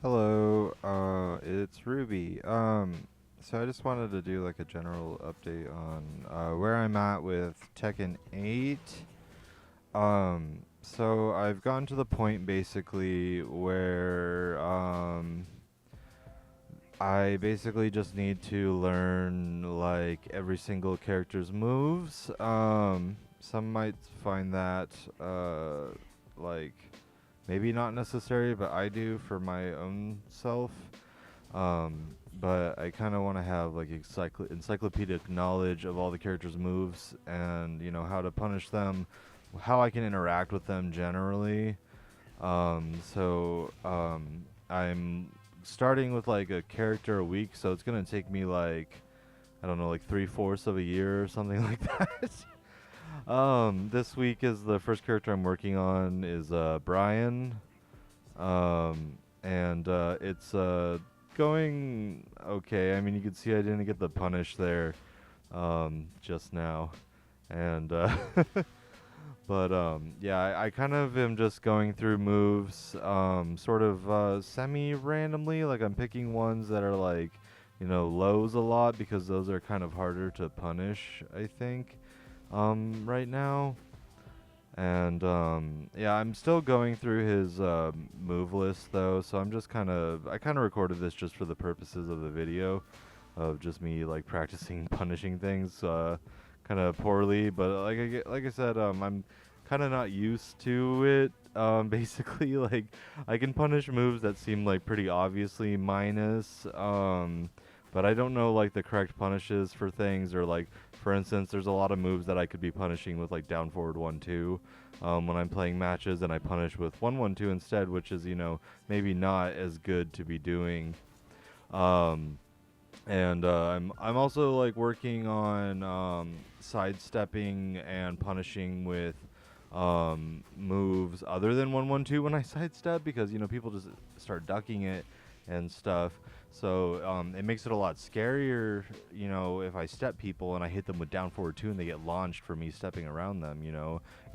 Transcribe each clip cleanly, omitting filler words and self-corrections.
Hello, it's Ruby. So I just wanted to do like a general update on where I'm at with Tekken 8. So I've gotten to the point basically where I basically just need to learn like every single character's moves. Some might find that like maybe not necessary, but I do for my own self. But I kind of want to have like encyclopedic knowledge of all the characters' moves and how to punish them, how I can interact with them generally. I'm starting with like a character a week, so it's gonna take me like I don't know, like 3/4 of a year or something like that. This week is the first character I'm working on is Brian. And it's going okay. I mean, you can see I didn't get the punish there just now, and but yeah, I kind of am just going through moves, sort of semi randomly. Like I'm picking ones that are like, lows a lot because those are kind of harder to punish. I think right now. And yeah, I'm still going through his move list though, so I kind of recorded this just for the purposes of the video, of just me like practicing punishing things, kind of poorly. But like I said, I'm kind of not used to it. Basically, like I can punish moves that seem like pretty obviously minus, but I don't know like the correct punishes for things, or like for instance, there's a lot of moves that I could be punishing with like down forward 1-2 when I'm playing matches, and I punish with 1-1-2 instead, which is maybe not as good to be doing. Um, and I'm also like working on sidestepping and punishing with moves other than 1-1-2 when I sidestep, because people just start ducking it and stuff. So it makes it a lot scarier, if I step people and I hit them with down forward 2 and they get launched for me stepping around them.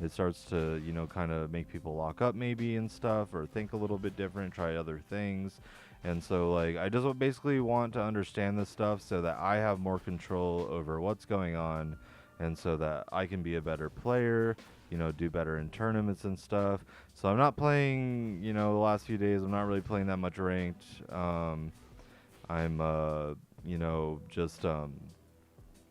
It starts to kind of make people lock up maybe and stuff, or think a little bit different, try other things. And so, like, I just basically want to understand this stuff so that I have more control over what's going on, and so that I can be a better player, do better in tournaments and stuff. So I'm not playing, the last few days, I'm not really playing that much ranked. I'm, just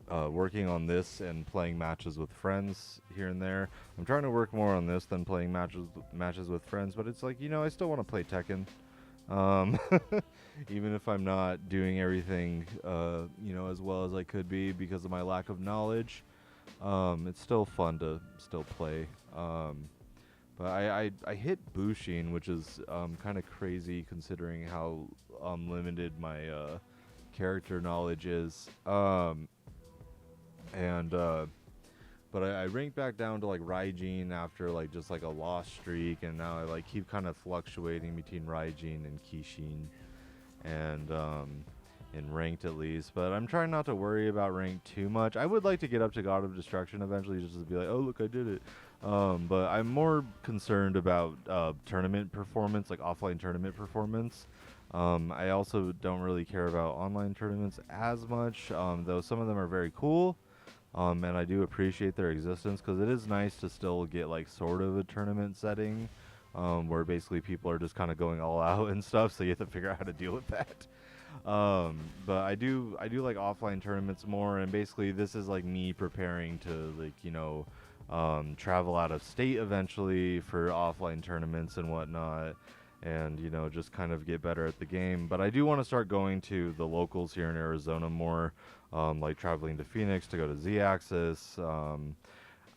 working on this and playing matches with friends here and there. I'm trying to work more on this than playing matches with friends, but it's like, I still want to play Tekken. Um, even if I'm not doing everything, as well as I could be because of my lack of knowledge, it's still fun to still play. But I hit Bushin, which is kind of crazy considering how limited my character knowledge is. And But I ranked back down to like Raijin after like just like a lost streak, and now I like keep kind of fluctuating between Raijin and Kishin, and in ranked at least. But I'm trying not to worry about rank too much. I would like to get up to God of Destruction eventually, just to be like, oh look, I did it. But I'm more concerned about tournament performance, like offline tournament performance. I also don't really care about online tournaments as much, though some of them are very cool. And I do appreciate their existence, because it is nice to still get like sort of a tournament setting, where basically people are just kind of going all out and stuff. So you have to figure out how to deal with that. But I do like offline tournaments more, and basically this is like me preparing to like travel out of state eventually for offline tournaments and whatnot, and just kind of get better at the game. But I do want to start going to the locals here in Arizona more, like traveling to Phoenix to go to Z-Axis.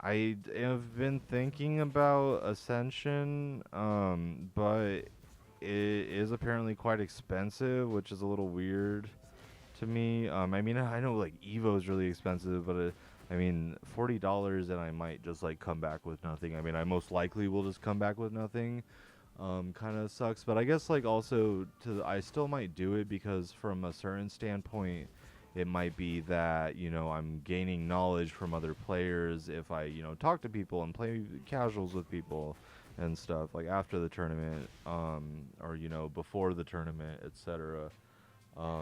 I have been thinking about Ascension, but it is apparently quite expensive, which is a little weird to me. I mean, I know like Evo is really expensive, but I mean, $40 and I might just like come back with nothing. I mean, I most likely will just come back with nothing. Kind of sucks, but I guess like also I still might do it, because from a certain standpoint, it might be that I'm gaining knowledge from other players if I talk to people and play casuals with people and stuff, like after the tournament, or before the tournament, etc.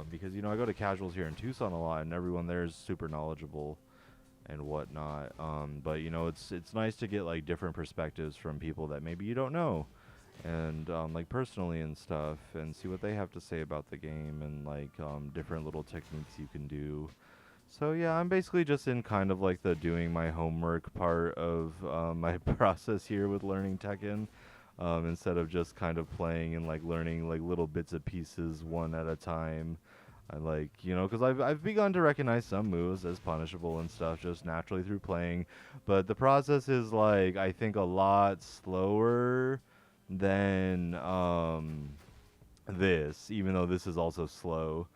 Because I go to casuals here in Tucson a lot, and everyone there is super knowledgeable and whatnot. But it's nice to get like different perspectives from people that maybe you don't know, and like personally and stuff, and see what they have to say about the game, and like different little techniques you can do. So yeah, I'm basically just in kind of like the doing my homework part of my process here with learning Tekken, instead of just kind of playing and like learning like little bits of pieces one at a time. I like, because I've begun to recognize some moves as punishable and stuff just naturally through playing, but the process is like I think a lot slower than this, even though this is also slow.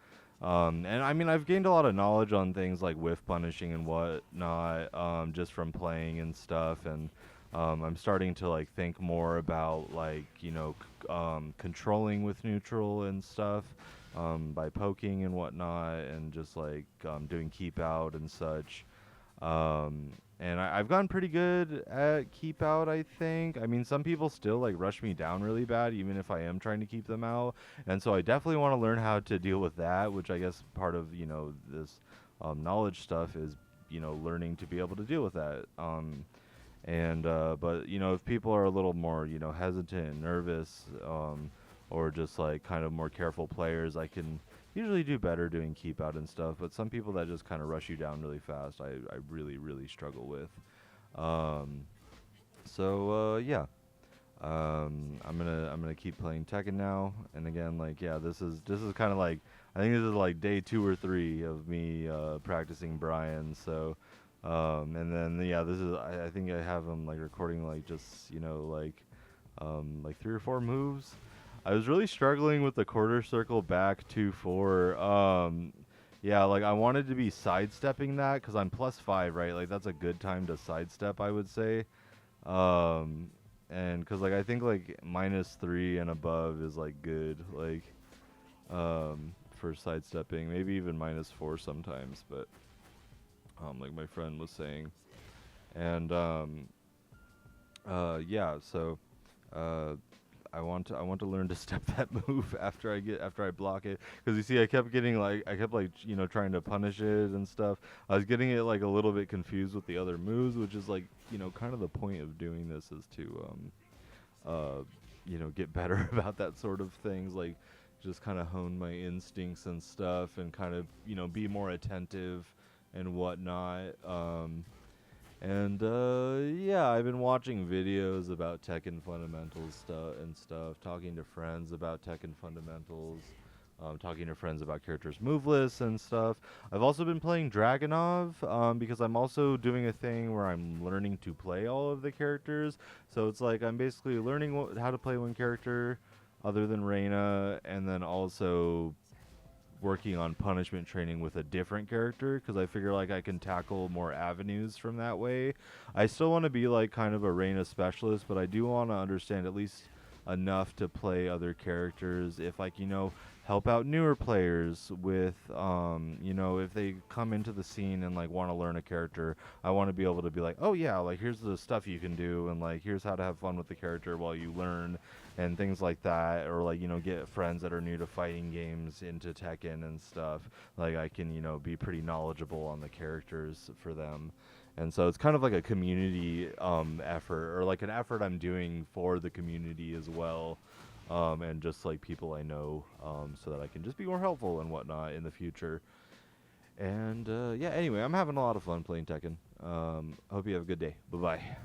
And I mean, I've gained a lot of knowledge on things like whiff punishing and whatnot, just from playing and stuff. And I'm starting to like think more about like controlling with neutral and stuff, by poking and whatnot, and just like doing keep out and such. And I've gotten pretty good at keep out, I think. I mean, some people still like rush me down really bad, even if I am trying to keep them out. And so I definitely want to learn how to deal with that, which I guess part of, this knowledge stuff is, learning to be able to deal with that. But, if people are a little more, hesitant and nervous, or just like kind of more careful players, I can usually do better doing keep out and stuff. But some people that just kind of rush you down really fast, I really, really struggle with. Yeah. I'm gonna keep playing Tekken now, and again, like, yeah, this is kind of like, I think this is like day 2 or 3 of me practicing Brian. So, and then yeah, this is I think I have him like recording like just like 3 or 4 moves. I was really struggling with the quarter circle back 2-4. Yeah, like I wanted to be sidestepping that because I'm +5, right? Like that's a good time to sidestep, I would say. And because like I think like -3 and above is like good, like for sidestepping, maybe even -4 sometimes. But like my friend was saying, and yeah, so I want to learn to step that move after I block it, because you see I kept trying to punish it and stuff. I was getting it like a little bit confused with the other moves, which is like kind of the point of doing this, is to get better about that sort of things, like just kind of hone my instincts and stuff, and kind of be more attentive and whatnot. Yeah, I've been watching videos about Tekken fundamentals and stuff, talking to friends about Tekken fundamentals, talking to friends about characters' move lists and stuff. I've also been playing Dragonov, because I'm also doing a thing where I'm learning to play all of the characters. So it's like I'm basically learning how to play one character other than Reina, and then also working on punishment training with a different character, because I figure like I can tackle more avenues from that way. I still want to be like kind of a Reina specialist, but I do want to understand at least enough to play other characters, if like help out newer players with if they come into the scene and like want to learn a character, I want to be able to be like, oh yeah, like here's the stuff you can do, and like here's how to have fun with the character while you learn, and things like that. Or like get friends that are new to fighting games into Tekken and stuff, like I can be pretty knowledgeable on the characters for them. And so it's kind of like a community effort, or like an effort I'm doing for the community as well, and just like people I know, so that I can just be more helpful and whatnot in the future. And yeah, anyway, I'm having a lot of fun playing Tekken. Hope you have a good day. Bye bye.